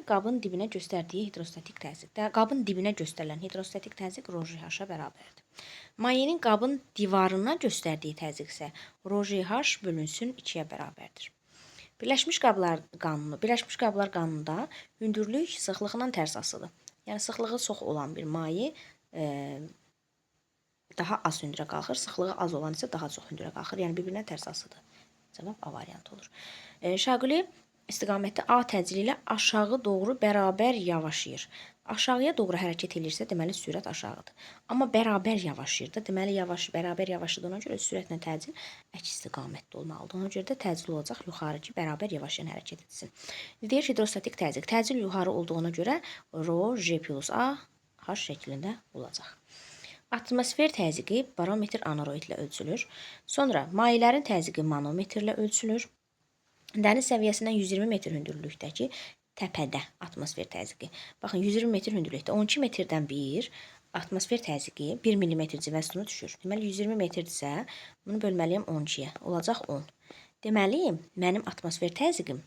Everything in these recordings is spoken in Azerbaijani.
qabın dibinə göstərdiyi hidrostatik təzyiq. Qabın dibinə göstərilən hidrostatik təzyiq ρH bərabərdir. Mayenin qabın divarına göstərdiyi təzyiq isə ρH bölünsün 2-yə bərabərdir. Birləşmiş qablar qanununda hündürlük sıxlıqla tərs asılıdır. Yəni sıxlığı çox olan bir maye daha az hündürə qalxır, sıxlığı az olan isə daha çox hündürə qalxır. Yəni bir-birinə tərs asılıdır. Cavab A variantı olur. Şaquli istiqamətdə A təcili ilə aşağı doğru bərabər yavaşıyır. Aşağıya doğru hərəkət edirsə, deməli sürət aşağıdır. Amma bərabər yavaşıyır da, deməli bərabər yavaşladığına görə sürətlə təcil əks istiqamətdə olmalıdır. Ona görə də təcil olacaq yuxarı ki, bərabər yavaşlayan hərəkət etsin. Deyir hidrostatik təzyiq. Təcil yuxarı olduğuna görə ρ plus A H şəklində olacaq. Atmosfer təzyiqi barometr aneroid ilə ölçülür. Sonra mayələrin təzyiqi manometr ilə ölçülür. Dəniz səviyyəsindən 120 metr hündürlükdəki təpədə atmosfer təzyiqi. Baxın, 120 metr hündürlükdə 12 metrdən 1 atmosfer təzyiqi 1 mm civə sütunu düşür. Deməli 120 metrdirsə, bunu bölməliyəm 12-yə. Olacaq 10. Deməli, mənim atmosfer təzyiqim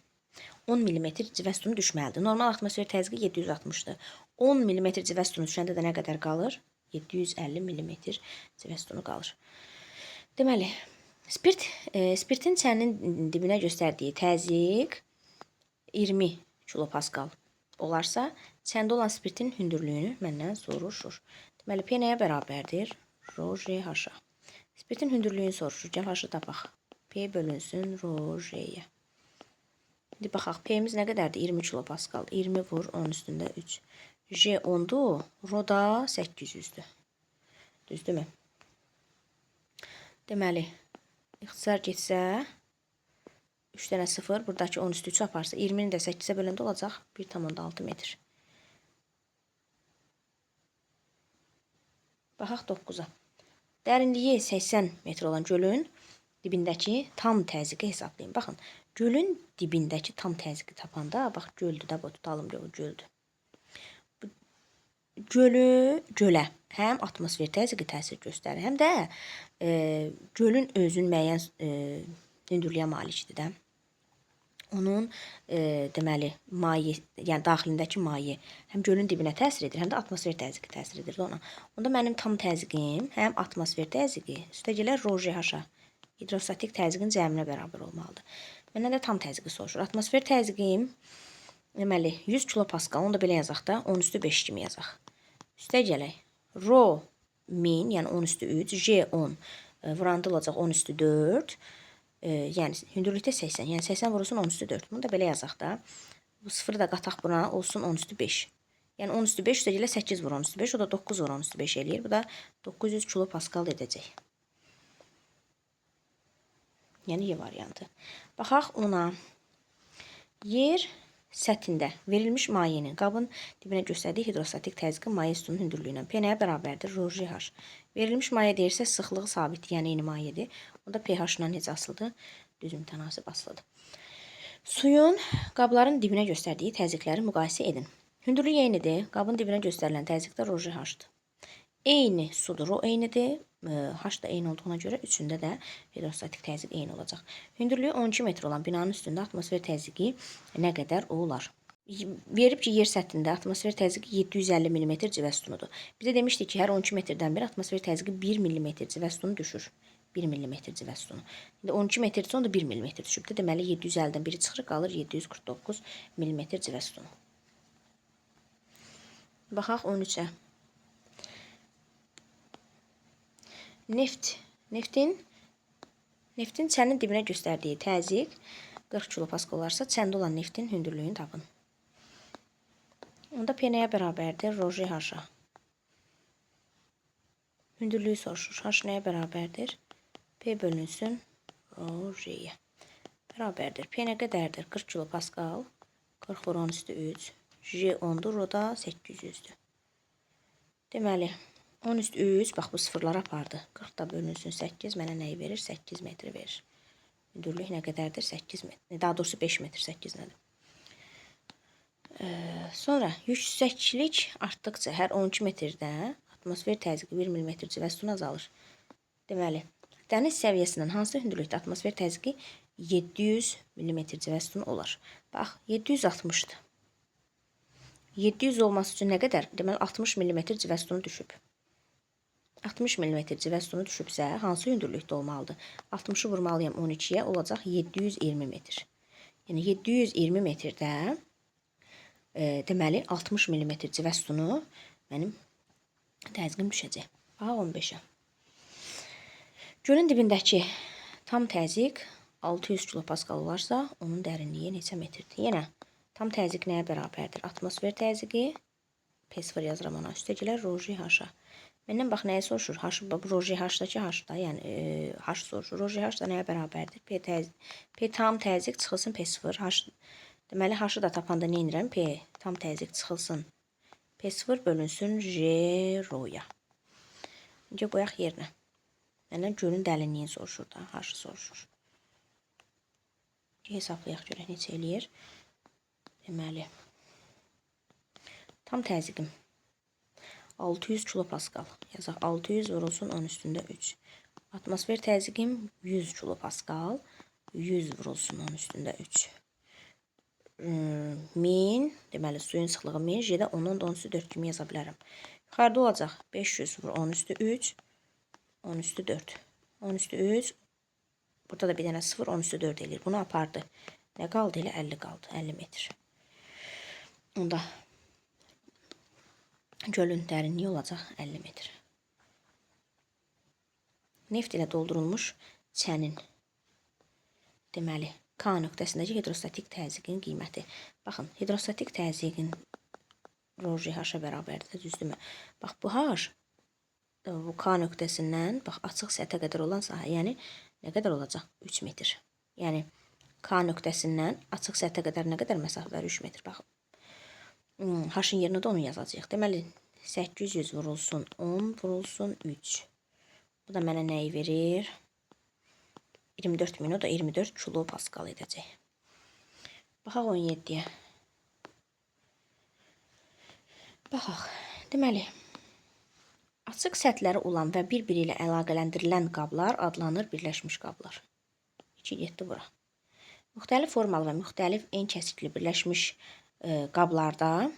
10 mm civə sütunu düşməlidir. Normal atmosfer təzyiqi 760-dır. 10 mm civə sütunu düşəndə də nə qədər qalır? 750 mm civə sütunu qalır. Deməli, spirtin çəninin dibinə göstərdiyi təzyiq 20 kilopaskal olarsa, çəndə olan spirtin hündürlüyünü məndən soruşur. Deməli, P nəyə bərabərdir? ρH. Spirtin hündürlüyünü soruşur. Gəl H-ı tapaq. P bölünsün ρH-yə. İndi baxaq, P-miz nə qədərdir? 20 kilopaskal. 20 vur 10 üstündə 3. J 10-dur, ρ da 800-dür. Düzdürmü? Deməli, ixtisar getsə 3 dənə 0, buradakı 10 üstü 3 aparsa 20-ni də 8-ə böləndə olacaq 1,6 metr. Baxaq 9-a. Dərinliyi 80 metr olan gölün dibindəki tam təzyiqi hesablayın. Baxın, gölün dibindəki tam təzyiqi tapanda, bax göldür də, bu tutalım ki, o göldür. Gölə həm atmosfer təzyiqi təsir göstərir, həm də gölün özünün müəyyən hündürlüyə malikdir də. Onun deməli maye, yəni daxilindəki maye həm gölün dibinə təsir edir, həm də atmosfer təzyiqi təsir edir ona. Onda mənim tam təzyiqim həm atmosfer təzyiqi, üstə gələr ρH, hidrostatik təzyiqin cəminə bərabər olmalıdır. Məndən də tam təzyiqi soruşur. Atmosfer təzyiqim deməli 100 kilopaskal, onu da belə yazaq da, 10 üstü 5 kimi yazaq. Üstə gələk. Rho 1000, yəni 10 üstü 3, J 10, vuranda olacaq 10 üstü 4, yəni hündürlükdə 80, yəni 80 vurulsun 10 üstü 4. Bunu da belə yazaq da. Bu sıfırı da qataq buna, olsun 10 üstü 5. Yəni 10 üstü 5 üstə gələ 8 vur 10 üstü 5, o da 9 vur 10 üstü 5 eləyir. Bu da 900 kilopaskal edəcək. Yəni Y variantı. Baxaq ona. Yer səthində verilmiş mayenin qabın dibinə göstərdiyi hidrostatik təzyiqin maye sütunun hündürlüyünə P nəyə bərabərdir? ρH. Verilmiş maye deyirsə sıxlığı sabitdir, yəni eyni mayedir. O da pH-la necə asılıdır? Düz mütənasib asılıdır. Suyun qabların dibinə göstərdiyi təzyiqləri müqayisə edin. Hündürlük eynidir. Qabın dibinə göstərilən təzyiq də ρH-dır. Eyni sudur, o eynidir. H da eyni olduğuna görə üçündə də hidrostatik təzyiq eyni olacaq. Hündürlüyü 12 metr olan binanın üstündə atmosfer təzyiqi nə qədər olar? Verib ki, yer səthində atmosfer təzyiqi 750 mm civə sütunudur. Bizə demişdik ki, hər 12 metrdən bir atmosfer təzyiqi 1 mm civə sütunu düşür. 1 mm civə sütunu. İndi 12 metrdirsə, onda 1 mm düşübdür. Deməli, 750-dən biri çıxır, qalır 749 mm civə sütunu. Baxaq 13-ə. Neftin çənin dibinə göstərdiyi təzyiq 40 kilopaskal olarsa, çəndə olan neftin hündürlüyünü tapın. Onda P nəyə bərabərdir? ρH. Hündürlüyü soruşur. H nəyə bərabərdir? P bölünsün ρH-yə. Bərabərdir. P nə qədərdir? 40 kilopaskal. 40 vur 10 üstü 3. J 10-dur, o da 800-dür. Deməli, 10 üstü 3, bax bu sıfırlara apardı. 40 da bölünsün 8, mənə nəyi verir? 8 metri verir. Hündürlük nə qədərdir? 8 metr. Daha doğrusu 5 metr, 8 nədir? Sonra yüksəklik artdıqca hər 12 metrdə atmosfer təzyiqi 1 mm civə sütunu azalır. Deməli, dəniz səviyyəsindən hansı hündürlükdə atmosfer təzyiqi 700 mm civə sütunu olar? Bax, 760-dır. 700 olması üçün nə qədər? Deməli 60 mm civə sütunu düşüb. 60 mm civə sütunu düşübsə, hansı hündürlükdə olmalıdır? 60-ı vurmalıyam 12-yə, olacaq 720 metr. Yəni 720 metrdə deməli 60 mm civə sütunu mənim təzyiqim düşəcək. Bax 15-ə. Gölün dibindəki tam təzyiq 600 kilopascal olarsa, onun dərinliyi neçə metrdir? Yenə tam təzyiq nəyə bərabərdir? Atmosfer təzyiqi P0 yazıram ona. Üstəgələr ρGH. Məndən bax nəyə soruşur? Bu ρGH-dakı H da, yəni H soruşur. ρGH da nəyə bərabərdir? P tam təzyiq çıxılsın P0. Deməli H-ı da tapanda nə edirəm? P tam təzyiq çıxılsın P0 bölünsün ρ-ya. İncə qoyaq yerinə. Məndən gölün dərinliyini soruşur da, H-ı soruşur. Hesablayaq görək neçə eləyir. Deməli tam təzyiqim 600 kilopascal. Yazaq 600 vurulsun 10 üstündə 3. Atmosfer təzyiqim 100 kilopascal. 100 vurulsun 10 üstündə 3. 1000, deməli suyun sıxlığı 1000, J-də 10-dan 10 üstü 4 kimi yaza bilərəm. Yuxarıda olacaq 500 vur 10 üstü 3, 10 üstü 4. 10 üstü 3, burada da bir dənə 0, 10 üstü 4 eləyir. Bunu apardı. Nə qaldı? Elə 50 qaldı, 50 metr. Onda gölün dərinliyi olacaq 50 metr. Neft ilə doldurulmuş çənin, deməli, K nöqtəsindəki hidrostatik təzyiqin qiyməti. Baxın, hidrostatik təzyiqin ρGH-a bərabərdir, düzdürmü? Bax, bu H, bu K nöqtəsindən, bax, açıq səthə qədər olan sahə, yəni nə qədər olacaq? 3 metr. Yəni, K nöqtəsindən açıq səthə qədər nə qədər məsafələr? 3 metr, baxın. H-ın yerinə də onu yazacaq. Deməli, 800 vurulsun 10 vurulsun 3. Bu da mənə nəyi verir? 24.000, o da 24 kilopascal edəcək. Baxaq 17-yə. Baxaq. Deməli, açıq səthləri olan və bir-biri ilə əlaqələndirilən qablar adlanır birləşmiş qablar. 2 getdi bura. Müxtəlif formalı və müxtəlif en kəsikli birləşmiş qablarda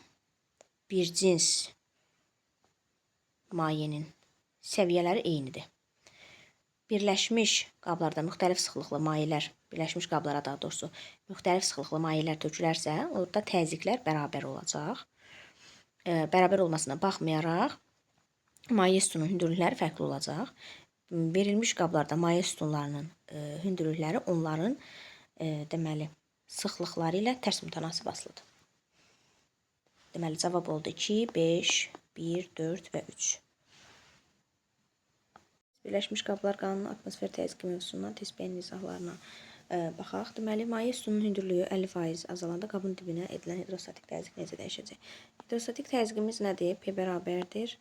bir cins mayenin səviyyələri eynidir. Birləşmiş qablarda müxtəlif sıxlıqlı mayelər, birləşmiş qablara daha doğrusu müxtəlif sıxlıqlı mayelər tökülərsə, orada təzyiqlər bərabər olacaq. Bərabər olmasına baxmayaraq, maye sütunun hündürlükləri fərqli olacaq. Verilmiş qablarda maye sütunlarının hündürlükləri onların deməli, sıxlıqları ilə tərs mütənasib asılıdır. Deməli, cavab oldu 2, 5, 1, 4 və 3. Birləşmiş qablar qanunu atmosfer təzyiqi mövzusundan təsbihin izahlarına baxaq. Deməli, maye sütunun hündürlüyü 50% azalanda qabın dibinə edilən hidrostatik təzyiq necə dəyişəcək? Hidrostatik təzyiqimiz nədir? P bərabərdir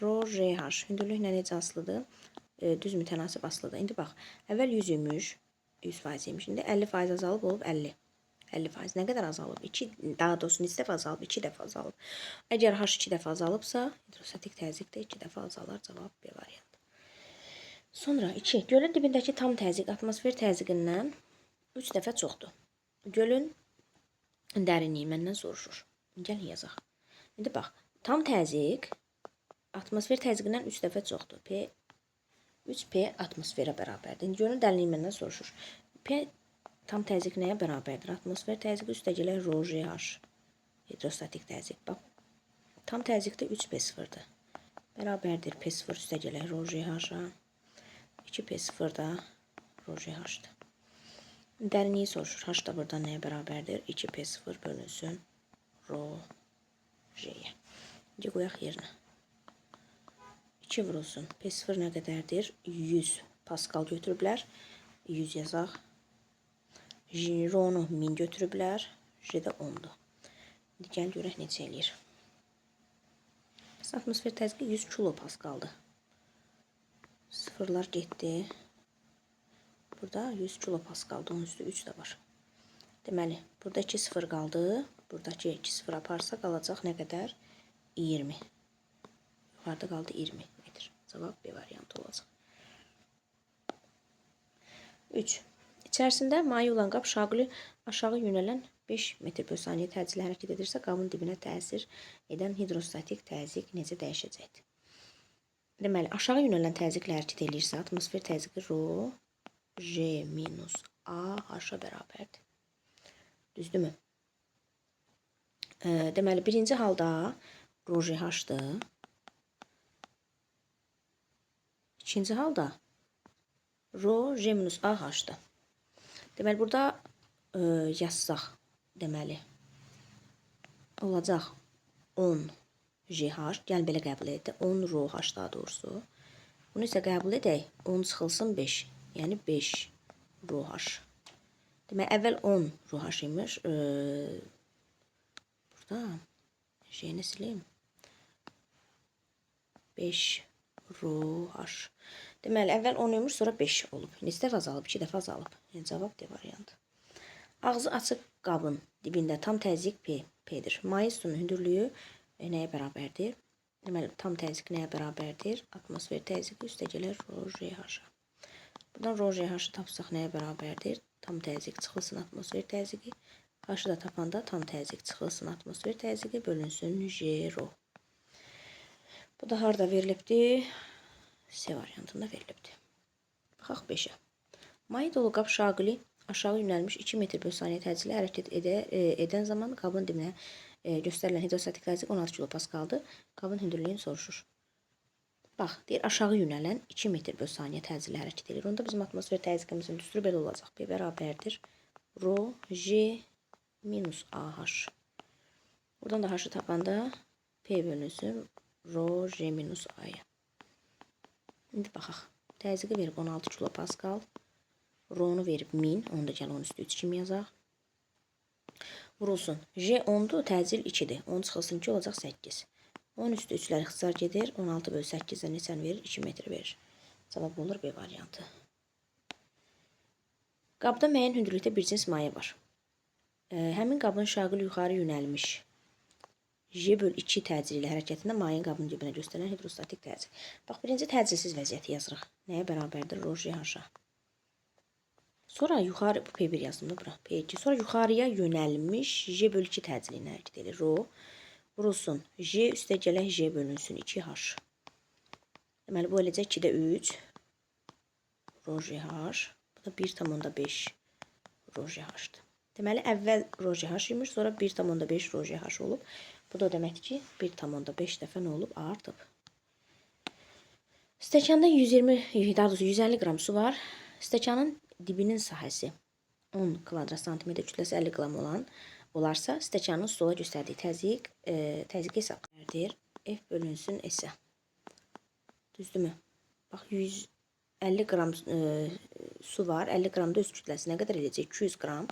ρGH. Hündürlüklə necə asılıdır? Düz mütənasib asılıdır. İndi bax, əvvəl 100 imiş, 100% imiş. İndi 50% azalıb olub 50. 50%. Nə qədər azalıb? Daha doğrusu neçə dəfə azalıb? 2 dəfə azalıb. Əgər H 2 dəfə azalıbsa, hidrostatik təzyiq də 2 dəfə azalar. Cavab B variantı. Sonra 2. Gölün dibindəki tam təzyiq atmosfer təzyiqindən 3 dəfə çoxdur. Gölün dərinliyi məndən soruşur. Gəlin yazaq. İndi bax, tam təzyiq atmosfer təzyiqindən 3 dəfə çoxdur. 3P atmosferə bərabərdir. İndi gölün dərinliyi məndən soruşur. P tam təzyiq nəyə bərabərdir? Atmosfer təzyiqi üstəgələr ρGH. Hidrostatik təzyiq. Bax, tam təzyiqdə 3P0-dır. Bərabərdir P0 üstəgələr ρGH-a. 2P0 da ρGH-dır. Dərinliyi soruşur. H da buradan nəyə bərabərdir? 2P0 bölünsün ρG-yə. İndi qoyaq yerinə. 2 vurulsun. P0 nə qədərdir? 100 pascal götürüblər. 100 yazaq. R'nu 1000 götürüblər. J də 10'dur. İndi gəl görək neçə eləyir. Atmosfer təzyiqi 100 kilopascaldır. Sıfırlar getdi. Burada 100 kilopascaldır. Onun üstü 3 də var. Deməli, burada 2 sıfır qaldı. Buradakı 2 sıfır aparsa qalacaq nə qədər? 20. Yuxarıda qaldı 20 metr. Cavab B variantı olacaq. 3. İçərisində maye olan qap şaquli aşağı yönələn 5 metr bölü saniyə təcili hərəkət edirsə, qabın dibinə təsir edən hidrostatik təzyiq necə dəyişəcəkdir? Deməli, aşağı yönələn təzyiqlə hərəkət edirsə, atmosfer təzyiqi rho J minus AH-a bərabərdir. Düzdürmü? Deməli, birinci halda rho JH-dır. İkinci halda rho J minus AH-dır. Deməli, burada yazsaq, deməli, olacaq 10 JH, gəl belə qəbul edək, 10 rho H daha doğrusu. Bunu isə qəbul edək, 10 çıxılsın 5, yəni 5 rho H. Deməli, əvvəl 10 rho H imiş, burada J-ni sileyim, 5 rho H. Deməli, əvvəl 10 imiş, sonra 5 olub. Neçə dəfə azalıb? 2 dəfə azalıb. Yəni, cavab D variantı. Ağzı açıq qabın dibində tam təzyiq P-dir. Maye suyunun hündürlüyü nəyə bərabərdir? Deməli, tam təzyiq nəyə bərabərdir? Atmosfer təzyiqi üstə gəlir rho JH-a. Buradan rho JH-ı tapsaq nəyə bərabərdir? Tam təzyiq çıxılsın atmosfer təzyiqi. H-ı da tapanda tam təzyiq çıxılsın atmosfer təzyiqi bölünsün J rho. Bu da harada verilibdir? C variantında verilibdir. Baxaq 5-ə. Maye dolu qab şaqili aşağı yönəlmiş 2 metr bölü saniyə təcili hərəkət edən zaman qabın dibinə göstərilən hidrostatik təzyiq 16 kilopaskaldır. Qabın hündürlüyünü soruşur. Bax, deyir aşağı yönələn 2 metr bölü saniyə təcili hərəkət edir. Onda bizim atmosfer təzyiqimizin düsturı belə olacaq. P bərabərdir rho J minus AH. Buradan da H-ı tapanda P bölünsün rho J minus A-ya. İndi baxaq. Təzyiqi verib 16 kilopaskal. Rho-nu verib 1000. Onu da gəl 10 üstü 3 kimi yazaq. Vurulsun. J 10-dur, təcil 2-dir. 10 çıxılsın 2 olacaq 8. 10 üstü 3-lər ixtisar gedir. 16 bölü 8-dən neçəni verir? 2 metr verir. Cavab olur B variantı. Qabda müəyyən hündürlükdə bir cins maye var. Həmin qabın şaqil yuxarı yönəlmiş J bölü 2 təcili ilə hərəkətində mayenin qabın dibinə göstərilən hidrostatik təzyiq. Bax, birinci təcilsiz vəziyyəti yazırıq. Nəyə bərabərdir? Rho JH-a. Sonra yuxarı, bu P1 yazdım da bura, P2. Sonra yuxarıya yönəlmiş J bölü 2 təcili ilə hərəkət edir. Rho vurulsun. J üstə gələk J bölünsün 2H. Deməli, bu eləcək 2-də 3 Rho JH. Bu da 1,5 Rho JH-dır. Deməli, əvvəl Rho JH imiş, sonra 1,5 Rho JH olub. Bu da deməkdir ki, 1,5 dəfə nə olub? Artıb. Stəkanda 150 qram su var. Stəkanın dibinin sahəsi 10 kvadrat santimetr, kütləsi 50 qram olarsa, stəkanın stola göstərdiyi təzyiq hesablanır. F bölünsün S-ə. Düzdürmü? Bax, 150 qram su var. 50 qram da öz kütləsi nə qədər edəcək? 200 qram.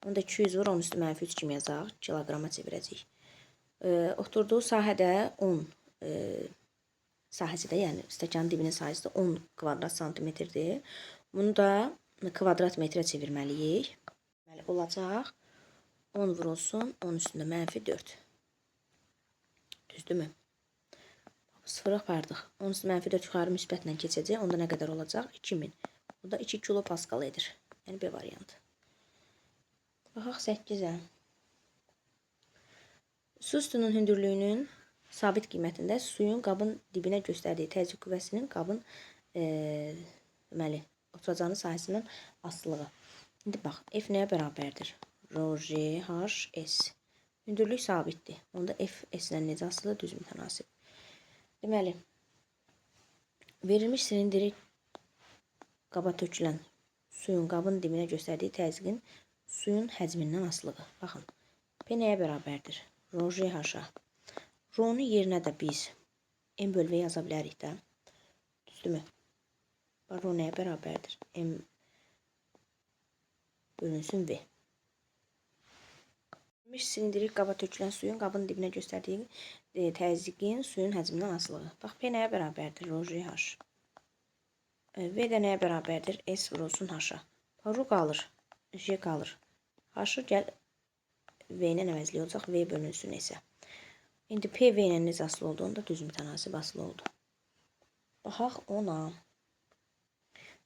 Onda 200 vur, onun üstü mənfi 3 kimi yazaq. Kilograma çevirəcək. Oturduğu sahədə 10 sahəsi də, yəni stəkanın dibinin sahəsi də 10 kvadrat santimetrdir. Bunu da kvadrat metrə çevirməliyik. Deməli, olacaq 10 vurulsun, 10 üstündə mənfi 4. Düzdürmü? Sıfırı apardıq. 10 üstü mənfi 4 yuxarı müsbətlə keçəcək. Onda nə qədər olacaq? 2000. Bu da 2 kilopaskal edir. Yəni B variantı. Baxaq 8-ə. Su üstünün hündürlüyünün sabit qiymətində suyun qabın dibinə göstərdiyi təzyiq qüvvəsinin qabın deməli, oturacağının sahəsindən asılılığı. İndi bax, F nəyə bərabərdir? Rho JH S. Hündürlük sabitdir. Onda F S-lə necə asılı? Düz mütənasib. Deməli, verilmiş silindirik qaba tökülən suyun qabın dibinə göstərdiyi təzyiqin suyun həcmindən asılığı. Baxın, P nəyə bərabərdir? Rho JH-a. Rho-nu yerinə də biz M bölü V yaza bilərik də. Düzdürmü? Rho nəyə bərabərdir? M bölünsün V. Silindirik qaba tökülən suyun qabın dibinə göstərdiyi təzyiqin suyun həcmindən asılığı. Bax, P nəyə bərabərdir? Rho JH. V də nəyə bərabərdir? S vurulsun H-a. Rho qalır. J qalır. H-ı gəl V-nin əvəzli olacaq. V bölünsün S-ə. İndi P V-lə necə asılı oldu? Onda düz mütənasib asılı oldu. Baxaq 10-a.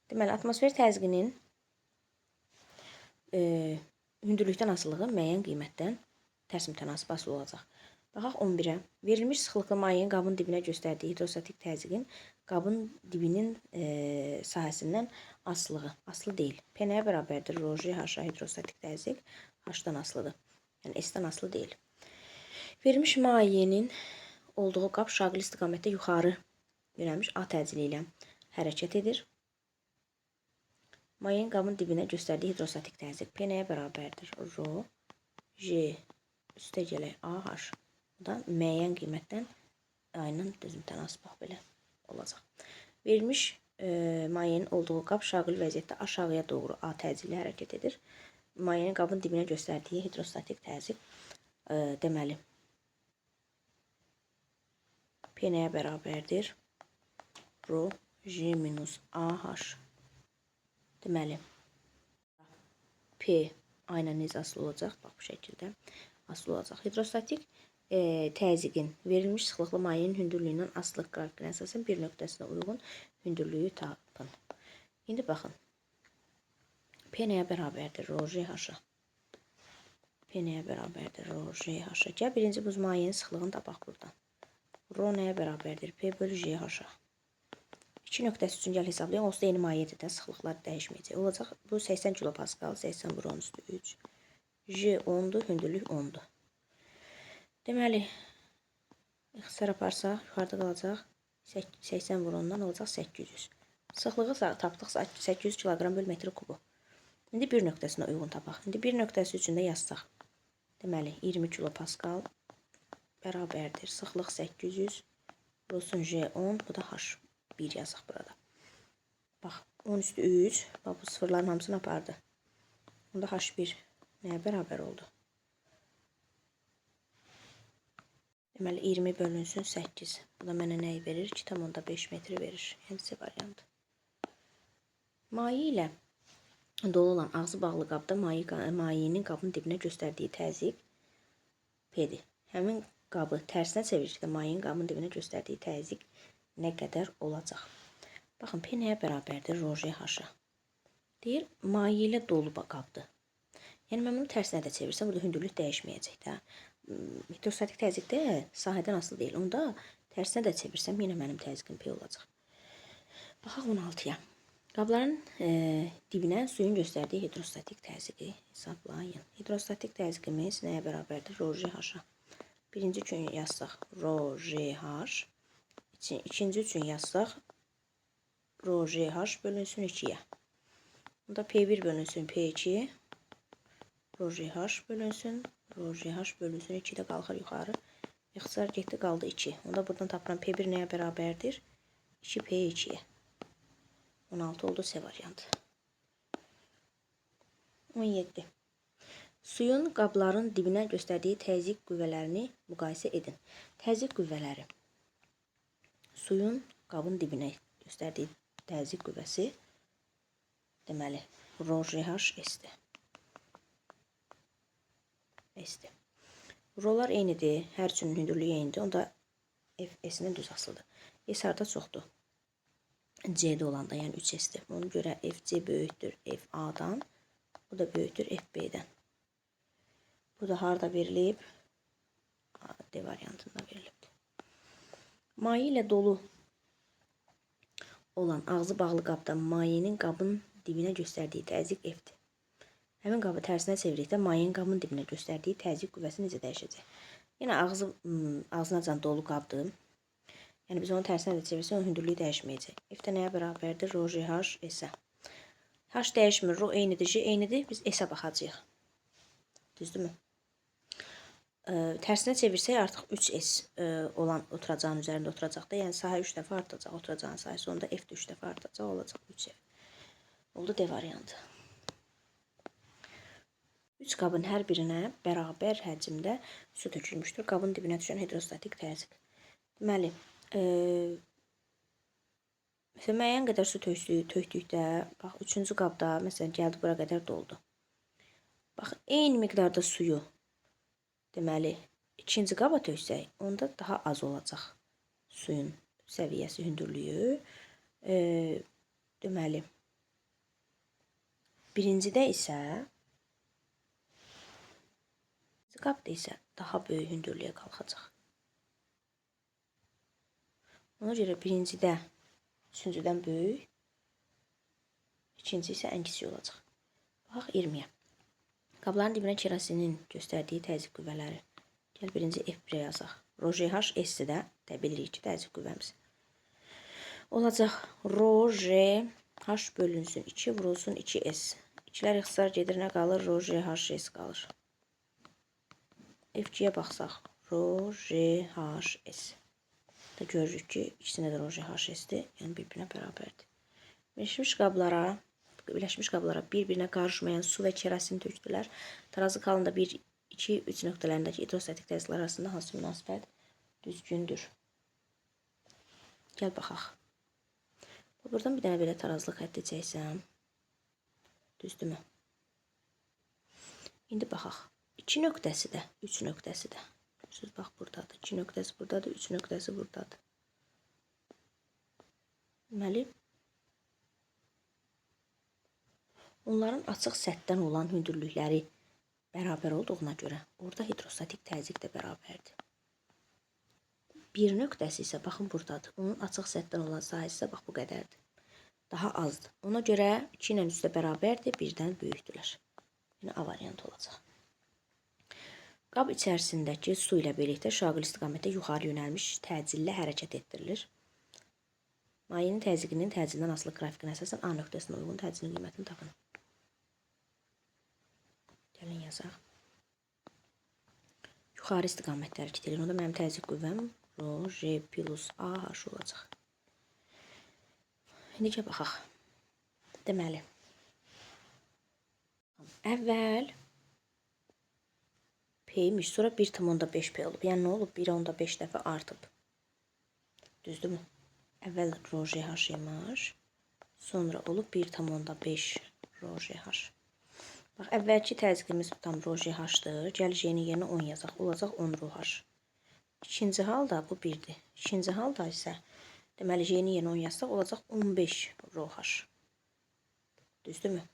Deməli, atmosfer təzyiqinin hündürlükdən asılılığı müəyyən qiymətdən tərs mütənasib asılı olacaq. Baxaq 11-ə. Verilmiş sıxlıqlı mayenin qabın dibinə göstərdiyi hidrostatik təzyiqin qabın dibinin sahəsindən asılığı. Asılı deyil. P nəyə bərabərdir? Rho J H hidrostatik təzyiq H-dan asılıdır. Yəni S-dən asılı deyil. Verilmiş mayenin olduğu qab şaqili istiqamətdə yuxarı yönəlmiş A təcili ilə hərəkət edir. Mayenin qabın dibinə göstərdiyi hidrostatik təzyiq P nəyə bərabərdir? Rho J üstə gələk AH. Bu da müəyyən qiymətdən ayının düz mütənasib belə olacaq. Verilmiş mayenin olduğu qab şaqili vəziyyətdə aşağıya doğru A təcili hərəkət edir. Mayenin qabın dibinə göstərdiyi hidrostatik təzyiq deməli P nəyə bərabərdir? Rho J minus AH. Deməli P aynen necə asılı olacaq? Bax bu şəkildə asılı olacaq. Hidrostatik təzyiqin verilmiş sıxlıqlı mayenin hündürlüyündən asılılıq qrafikinə əsasən bir nöqtəsinə uyğun hündürlüyü tapın. İndi baxın. P nəyə bərabərdir? Rho J H. P nəyə bərabərdir? Rho J H. Gəl birinci buz mayenin sıxlığını tapaq buradan. Rho nəyə bərabərdir? P bölü J H. 2 nöqtəsi üçün gəl hesablayaq. Onsuz da yeni mayedir də sıxlıqlar dəyişməyəcək. Olacaq bu 80 kilopascal, 80 vur 10 üstü 3. J 10'dur, hündürlük 10'dur. Deməli, ixtisar aparsaq, yuxarıda qalacaq 80 vur 10'dan olacaq 800. Sıxlığı tapdıqsa 800 kiloqram bölü metr kubu. İndi bir nöqtəsinə uyğun tapaq. İndi bir nöqtəsi üçün də yazsaq. Deməli, 20 kilopascal bərabərdir. Sıxlıq 800, vurulsun J 10, bu da H. 1 yazaq burada. Bax, 10 üstü 3. Bax, bu sıfırların hamısını apardı. Bunda H1 nəyə bərabər oldu? Deməli, 20 bölünsün 8. Bu da mənə nəyi verir? 2,5 metri verir. Yəni, C variantı. Maye ilə dolu olan ağzı bağlı qabda mayenin qabın dibinə göstərdiyi təzyiq P-dir. Həmin qabı tərsinə çevirikdə mayenin qabın dibinə göstərdiyi təzyiq nə qədər olacaq? Baxın, P nəyə bərabərdir? Rho J H. Deyir, maye ilə dolu qabdır. Yəni, mən bunu tərsinə də çevirsəm, burada hündürlük dəyişməyəcək də. Hidrostatik təzyiqdə sahədən asılı deyil. Onda tərsinə də çevirsəm, yenə mənim təzyiqim P olacaq. Baxaq 16-ya. Qabların dibinə suyun göstərdiyi hidrostatik təzyiqi hesablayın. Hidrostatik təzyiqimiz nəyə bərabərdir? Rho J H. Birinci üçün yazsaq Rho J H. İkinci üçün yazsaq Rho J H bölünsün 2'yə. Bunda P1 bölünsün P2. Rho J H bölünsün. Rho J H bölünsün 2'də qalxır yuxarı. İxtisar getdi, qaldı 2. Onda buradan tapılan P1 nəyə bərabərdir? 2P2'yə. 16 oldu C variantı. 17. Suyun qabların dibinə göstərdiyi təzyiq qüvvələrini müqayisə edin. Təzyiq qüvvələri. Suyun qabın dibinə göstərdiyi təzyiq qüvvəsi deməli Rho J H S-dir. S-dir. Rholar eynidir, hər üçünün hündürlüyü eynidir. Onda F S-dən düz asılıdır. S harda çoxdur? C-də olanda, yəni 3S-dir. Ona görə FC böyükdür F A-dan, bu da böyükdür F B-dən. Bu da harda verilib? D variantında verilibdir. Maye ilə dolu olan ağzı bağlı qabda mayenin qabın dibinə göstərdiyi təzyiq F-dir. Həmin qabı tərsinə çevirikdə mayenin qabın dibinə göstərdiyi təzyiq qüvvəsi necə dəyişəcək? Yenə ağzınacan dolu qabdır. Yəni biz onu tərsinə də çevirsək, onun hündürlüyü dəyişməyəcək. F-də nəyə bərabərdir? Rho J H S-ə. H dəyişmir, Rho eynidir, J eynidir. Biz S-ə baxacağıq. Düzdürmü? Tərsinə çevirsək artıq 3S olan oturacağın üzərində oturacaq da. Yəni sahə 3 dəfə artacaq, oturacağın sahəsi. Onda F də 3 dəfə artacaq, olacaq 3F. Oldu D variantı. 3 qabın hər birinə bərabər həcmdə su tökülmüşdür. Qabın dibinə düşən hidrostatik təzyiq. Deməli, məsələn, müəyyən qədər su tökdükdə, bax, 3-cü qabda, məsələn, gəldi bura qədər doldu. Bax, eyni miqdarda suyu, deməli, 2-ci qaba töksək, onda daha az olacaq suyun səviyyəsi, hündürlüyü. Deməli, birincidə isə İkinci qabda isə daha böyük hündürlüyə qalxacaq. Ona görə birincidə üçüncüdən böyük, ikinci isə ən kiçik olacaq. Bax 20-yə. Qabların dibinə kerosinin göstərdiyi təzyiq qüvvələri. Gəl birinci F1-ə yazaq. Rho GH S də bilirik ki, təzyiq qüvvəmiz. Olacaq Rho GH bölünsün 2 vurulsun 2S. 2-lər ixtisar gedir, nə qalır? Rho GH S qalır. F2-yə baxsaq. Rho GH S. Da görürük ki, ikisində də Rho GH S-dir, yəni bir-birinə bərabərdir. Birləşmiş qablara bir-birinə qarışmayan su və kerosin tökdülər. Tarazı qalında 1, 2, 3 nöqtələrindəki hidrostatik təzyiqlər arasında hansı münasibət düzgündür? Gəl baxaq. Buradan bir dənə belə tarazlıq xətti çəksəm. Düzdürmü? İndi baxaq. 2 nöqtəsi də, 3 nöqtəsi də. Siz bax buradadır. 2 nöqtəsi buradadır, 3 nöqtəsi buradadır. Deməli, onların açıq səthdən olan hündürlükləri bərabər olduğuna görə orada hidrostatik təzyiq də bərabərdir. Bir nöqtəsi isə baxın buradadır. Onun açıq səthdən olan sahəsi isə bax bu qədərdir. Daha azdır. Ona görə 2 ilə 3 də bərabərdir, 1-dən böyükdürlər. Yəni A variantı olacaq. Qab içərisindəki su ilə birlikdə şaqil istiqamətdə yuxarı yönəlmiş təcillə hərəkət etdirilir. Mayenin təzyiqinin təcildən asılı qrafikinə əsasən A nöqtəsinə uyğun təcilin qiymətini tapın. Gəlin yazaq. Yuxarı istiqamətləri kitləyir. Onda mənim təzyiq qüvvəm Rho G plus AH olacaq. İndi baxaq. Deməli, əvvəl P imiş, sonra 1,5 P olub. Yəni nə olub? 1,5 dəfə artıb. Düzdürmü? Əvvəl Rho GH imiş, sonra olub 1,5 Rho GH. Bax, əvvəlki təzyiqimiz tam Rho GH-dır. Gəl G-nin yerinə 10 yazaq. Olacaq 10 Rho H. İkinci halda bu 1-dir. İkinci halda isə deməli G-nin yerinə 10 yazsaq olacaq 15 Rho H. Düzdürmü?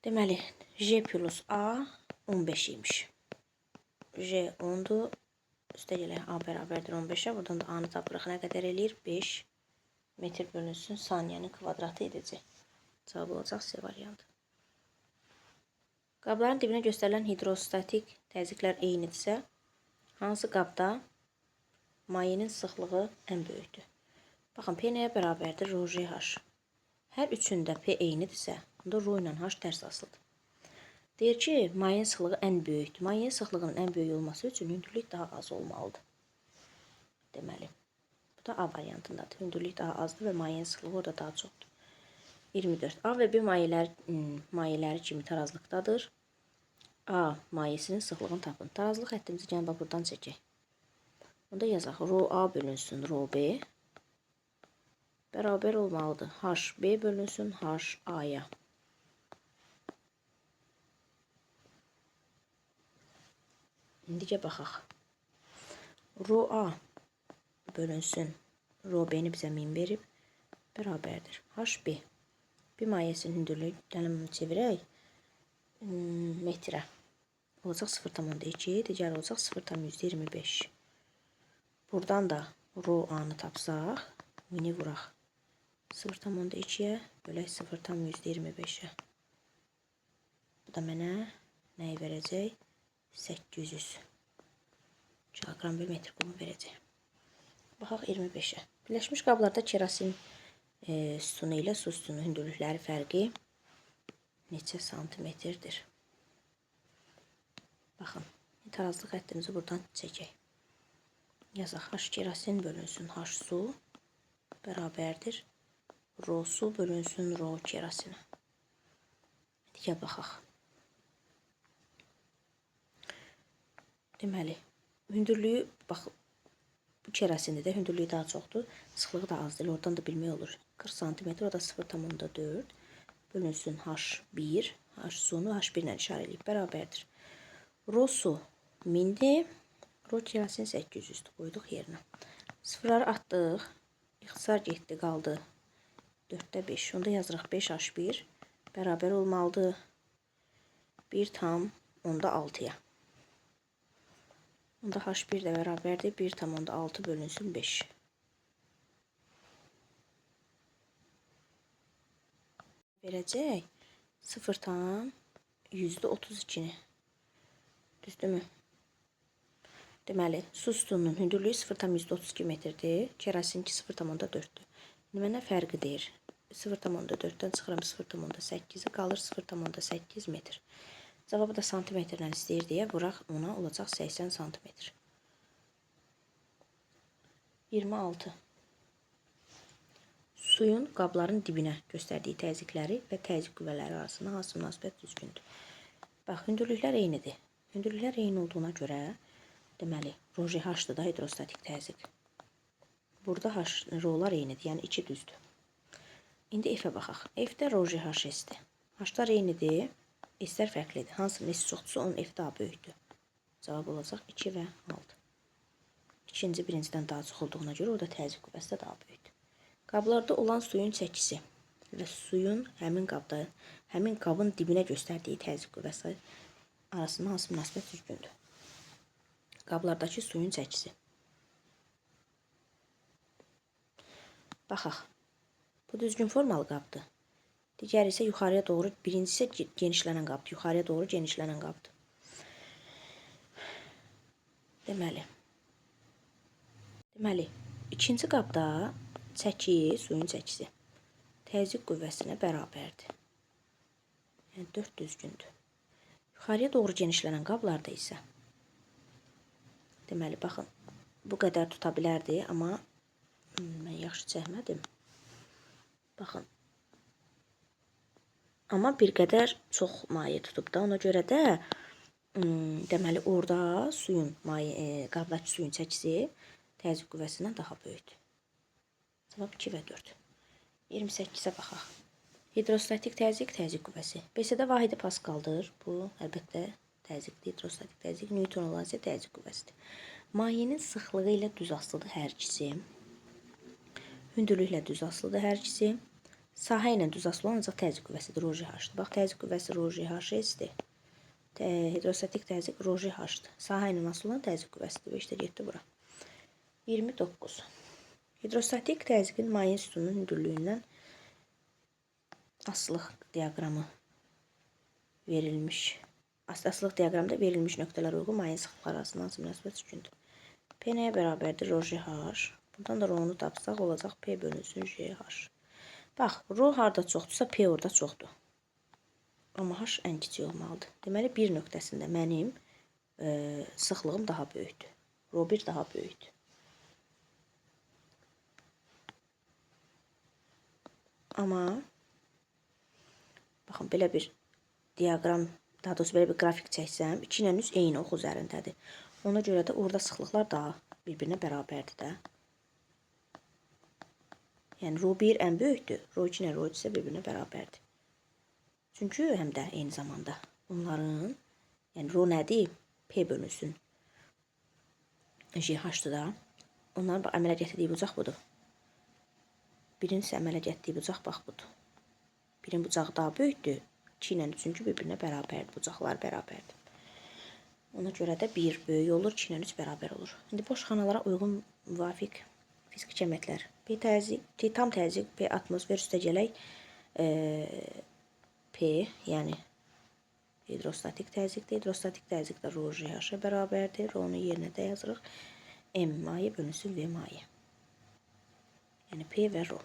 Deməli, J plus A 15 imiş. J 10'dur. Üstə gələk A bərabərdir 15'ə. Buradan da A-nı tapırıq. Nə qədər eləyir? 5 metr bölünsün saniyənin kvadratı edəcək. Cavab olacaq C variantı. Qabların dibinə göstərilən hidrostatik təzyiqlər eynidirsə, hansı qabda mayenin sıxlığı ən böyükdür? Baxın, P nəyə bərabərdir? Rho GH. Hər üçündə P eynidirsə, onda Rho ilə H tərs asılıdır. Deyir ki, mayenin sıxlığı ən böyükdür. Mayenin sıxlığının ən böyük olması üçün hündürlük daha az olmalıdır. Deməli, bu da A variantındadır. Hündürlük daha azdır və mayenin sıxlığı orada daha çoxdur. 24. A və B mayeləri kimi tarazlıqdadır. A mayesinin sıxlığını tapın. Tarazlıq xəttimizi gəlin buradan çəkək. Onda yazaq. Rho A bölünsün Rho B bərabər olmalıdır. H B bölünsün H A-ya. İndicə baxaq. Rho A bölünsün Rho B-ni bizə 1000 verib. Bərabərdir. H B. Bir mayesinin hündürlüyü gəlin çevirək. Metrə. Olacaq 0,2. Digər olacaq 0,125. Buradan da Rho A-nı tapsaq. 1000'i vuraq. 0,2'yə bölək 0,125'ə. Bu da mənə nəyi verəcək? 800 kilogram bir metr kubu verəcək. Baxaq 25'ə. Birləşmiş qablarda kerosin sütunu ilə su sütunu hündürlükləri fərqi neçə santimetrdir? Baxın, tarazlıq xəttimizi buradan çəkək. Yazaq. H kerosin bölünsün H su bərabərdir. Rho su bölünsün Rho kerosinə. Digə baxaq. Deməli, hündürlüyü, bax, bu kerosindir də, hündürlüyü daha çoxdur, sıxlığı da azdır. Oradan da bilmək olur. 40 cm, o da 0,4 bölünsün H1, H sunu H1 ilə işarə edib, bərabərdir. Rho su 1000'dir, Rho kerosin 800'dür, qoyduq yerinə. Sıfırları atdıq, ixtisar getdi, qaldı 4'də 5, onda yazırıq 5H1 bərabər olmalıdır 1,3 1/6-ya. Onda H1 də bərabərdir 1/6 bölünsün 5. Verəcək 0,32-ni. Düzdürmü? Deməli, su sütununun hündürlüyü 0,32 metrdir. Kerasinki 0,4-dür. İndi mənə fərqi deyir. 0,4-dən çıxıram 0,8-i qalır 0,8 metr. Cavabı da santimetrlə istəyir deyə vuraq ona olacaq 80 santimetr. 26. Suyun qabların dibinə göstərdiyi təzyiqləri və təzyiq qüvvələri arasında hansı münasibət düzgündür? Bax, hündürlüklər eynidir. Hündürlüklər eyni olduğuna görə, deməli, rho H-dır da hidrostatik təzyiq. Burada rholar eynidir, yəni 2 düzdür. İndi F-ə baxaq. F-də rho H-dir. H-lar eynidir, S-lər fərqlidir. Hansının S çoxdursa, onun F daha böyükdür. Cavab olacaq 2 və 6. İkinci birincidən daha çox olduğuna görə orada təzyiq qüvvəsi də daha böyükdür. Qablarda olan suyun çəkisi və suyun həmin qabın dibinə göstərdiyi təzyiq qüvvəsi arasında hansı münasibət düzgündür? Qablardakı suyun çəkisi. Baxaq. Bu düzgün formalı qabdır. Digəri isə yuxarıya doğru, birincisi genişlənən qabdır, yuxarıya doğru genişlənən qabdır. Deməli, ikinci qabda çəki, suyun çəkisi təzyiq qüvvəsinə bərabərdir. Yəni 4 düzgündür. Yuxarıya doğru genişlənən qablarda isə, deməli, baxın, bu qədər tuta bilərdi, amma mən yaxşı çəkmədim. Baxın. Amma bir qədər çox maye tutub da, ona görə də deməli, orada qabdakı suyun çəkisi təzyiq qüvvəsindən daha böyükdür. Cavab 2 və 4. 28-ə baxaq. Hidrostatik təzyiq qüvvəsi. BC-də vahidi paskaldır. Bu, əlbəttə, təzyiqdir. Hidrostatik təzyiq Newton olan isə təzyiq qüvvəsidir. Mayenin sıxlığı ilə düz asılıdır hər ikisi. Hündürlüklə düz asılıdır hər ikisi. Sahə ilə düz asılı olan ancaq təzyiq qüvvəsidir. Rho H-dır. Bax, təzyiq qüvvəsi Rho H-dir. Hidrostatik təzyiq Rho H-dır. Sahə ilə asılı olan təzyiq qüvvəsidir. 5-də getdi bura. 29. Hidrostatik təzyiqin maye sütununun hündürlüyündən asılılıq diaqramı verilmiş. Asılılıq diaqramda verilmiş nöqtələr uyğun maye sıxlıqları arasında hansı münasibət düzgündür? P nəyə bərabərdir? Rho H. Buradan da rho-nu tapsaq olacaq P bölünsün JH. Bax, rho harda çoxdursa P orada çoxdur. Amma H ən kiçik olmalıdır. Deməli, bir nöqtəsində mənim sıxlığım daha böyükdür. Rho 1 daha böyükdür. Amma baxın, belə bir diaqram, daha doğrusu belə bir qrafik çəksəm, 2 ilə 3 eyni ox üzərindədir. Ona görə də orada sıxlıqlar daha bir-birinə bərabərdir də. Yəni, rho 1 ən böyükdür, rho 2 ilə rho 3 isə bir-birinə bərabərdir. Çünki həm də eyni zamanda onların, yəni rho nədir? P bölünsün JH-dır da. Onların əmələ gətirdiyi bucaq budur. Birincisi əmələ gətirdiyi bucaq bax budur. Birinin bucağı daha böyükdür. 2 ilə 3-cü bir-birinə bərabərdir. Bucaqlar bərabərdir. Ona görə də 1 böyük olur, 2 ilə 3 bərabər olur. İndi boş xanalara uyğun müvafiq fiziki cəmiyyətlər. Tam təzyiq, P atmosfer üstə gələk P, yəni hidrostatik təzyiqdir. Hidrostatik təzyiq də rho H-ə bərabərdir. Rho-nu yerinə də yazırıq. M maye bölünsün V maye. Yəni P və rho.